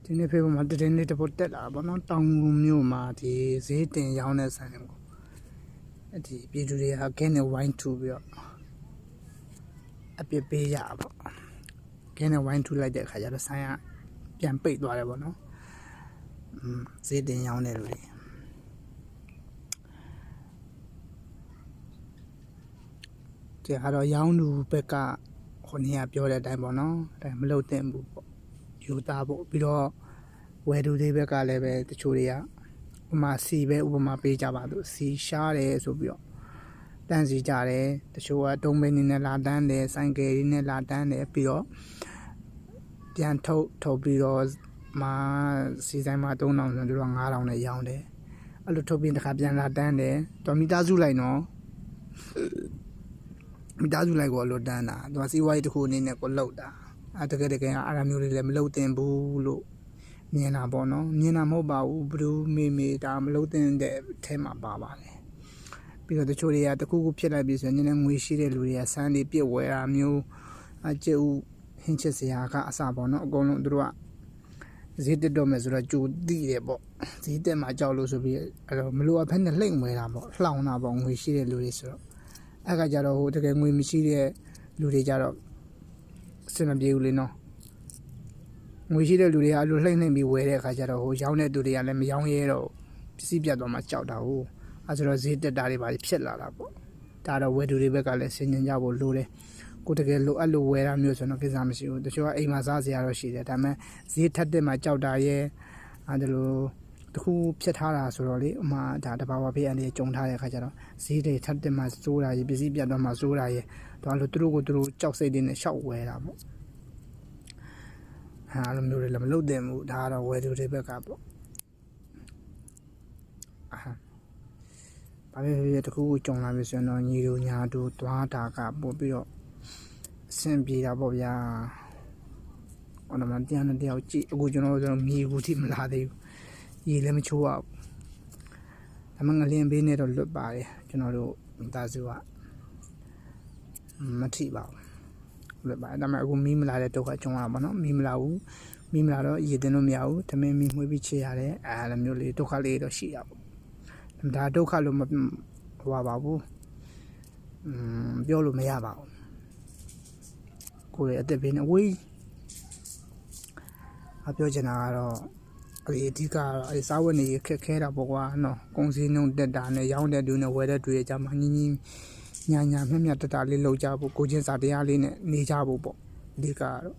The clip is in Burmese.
ဒီနေ့ဖေးပေါ်မှာတတင်းလေးတစ်ပုတ်တက်လာပေါ့နော်တောင်မြို့မှာဒီဈေးတင်ရောင်းတဲ့ဆိုင်ကိုဒီပြည်သူတွေကကင်းနဲ့ဝိုင်းထူပြီးတော့အပြစ်ပေးရပါပေါ့ကင်းနဲ့ဝိုင်းထူလိုက်တဲ့အခါကျတော့ဆိုင်ကပြန်ပိတ်သွားတယ်ပေါ့နော်ဈေးတင်ရောင်းတဲ့လူတွေဒီကတော့ရောင်းသူဘက်ကဟိုနေ့ကပြောတဲ့အတိုင်းပေါ့နော်အဲမလုပ်သင့်ဘူးပေါ့ယူသားဖို့ပြီးတော့ဝယ်သူတွေဘက်ကလည်းပဲတချို့တွေကဥပမာစီပဲဥပမာပေးကြပါလို့စီရှားတယ်ဆိုပြီးတော့တန်းစီကြတယ်တချို့ကတုံးမင်းနေနဲ့လာတန်းတယ်ဆိုင်ကယ်တွေနဲ့လာတန်းတယ်ပြီးတော့ပြန်ထုတ်ပြီးတော့စီဆိုင်မှာ3000ဆိုတော့9000နဲ့ရောင်းတယ်အဲ့လိုထုတ်ပြီးတစ်ခါပြန်လာတန်းတယ်တော်မိသားစုလိုက်နော်မိသားစုလိုက်ကိုအလိုတန်းတာသူကစီးပွားရေးတစ်ခုအနေနဲ့ကိုလောက်တာအဲတကယ်အားရမျိုးတွေလည်းမလုပ်သင့်ဘူးလို့မြင်တာပေါ့နော်မြင်တာမဟုတ်ပါဘူးဘယ်သူမေဒါမလုပ်သင့်တဲ့အထဲမှာပါပါတယ်ပြီးတော့တချို့တွေကတခုခုဖြစ်လိုက်ပြီဆိုရင်နည်းနည်းငွေရှိတဲ့လူတွေကစမ်းတွေပြစ်ဝဲတာမျိုးအကျဥဟင်းချစ်စရာကအစပေါ့နော်အကုန်လုံးတို့ကဈေးတက်တော့မယ်ဆိုတော့ကြိုတိတယ်ပေါ့ဈေးတက်မှာကြောက်လို့ဆိုပြီးအဲ့တော့မလိုအပ်ဖက်နဲ့လှိမ့်ဝဲတာပေါ့လှောင်တာပေါ့ငွေရှိတဲ့လူတွေဆိုတော့အဲ့ကကြတော့ဟိုတကယ်ငွေမရှိတဲ့လူတွေကြတော့အဆင်မပြေဘူးလေနော်ငွေရှိတဲ့လူတွေကအဲ့လိုလှိမ့်ပြီးဝယ်တဲ့အခါကျတော့ဟိုရောင်းတဲ့သူတွေကလည်းမရောင်းရဲတော့ပစ္စည်းပြတ်သွားမှကြောက်တာဟုတ်အဲ့ဆိုတော့ဈေးတက်တာတွေပါဖြစ်လာတာပေါ့ဒါတော့ဝယ်သူတွေဘက်ကလည်းဆင်ញင်ကြဖို့လိုတယ်ကိုတကယ်လိုအပ်လို့ဝယ်တာမျိုးဆိုတော့ကိစ္စမရှိဘူးတချို့ကအိမ်မှာစားစရာတော့ရှိတယ်ဒါပေမဲ့ဈေးထက်တက်မှကြောက်တာရဲ့အဲ့လိုတခုဖြစ်ထားတာဆိုတော့လေအမှဒါတဘာဝဖေးအနေနဲ့ကြုံထားတဲ့အခါကျတော့ဈေးတွေထက်တက်မှစိုးတာရေပစ္စည်းပြတ်သွားမှစိုးတာရေတော့လို့သူတို့ကိုသူတို့ကြောက်စိတ်တွေနဲ့ရှောက်ဝယ်တာပေါ့ဟာလိုမျိုးတွေလည်းမလုပ်သင့်ဘူးဒါကတော့ဝယ်သူတွေဘက်ကပေါ့ဘာဖြစ်တခုခုကြုံလာပြီဆိုရင်တော့ညီတို့ညာတို့သွားတာကပို့ပြီးတော့အဆင်ပြေတာပေါ့ဗျာဟောတော့မှတရားနဲ့တရားကြည့်အခုကျွန်တော်မြေကူထိမလာသေးဘူးရေလည်းမချိုးရဘူးဒါမှငလင်းဘေးနဲ့တော့လွတ်ပါတယ်ကျွန်တော်တို့မိသားစုကမထိပါဘူးလွတ်ပါတယ်ဒါမှအခုမီးမလာတဲ့ဒုက္ခကြုံရတာပေါ့နော်မီးမလာဘူးမီးမလာတော့ရေတင်လို့မရဘူးတမင်မီးမှွေးပြီးချေရတယ်အဲလိုမျိုးလေးဒုက္ခလေးတော့ရှိရပါဘူးဒါဒုက္ခလို့မဟွာပါဘူးပြောလို့မရပါဘူးကိုယ်ရဲ့အသက်ဘေးနဲ့ဝေးပြောချင်တာကတော့အဓိကတော့စားဝတ်နေခက်ခဲတာပေါ့ကွာနော်ကုန်စည်နှုန်းတက်တာနဲ့ရောင်းတဲ့သူနဲ့ဝယ်တဲ့သူရဲ့ကြမှာညညာမျက်တလေးလောက်ကြဖို့ကိုချင်းစာတရားလေးနဲ့နေကြဖို့ပေါ့အဓိကတော့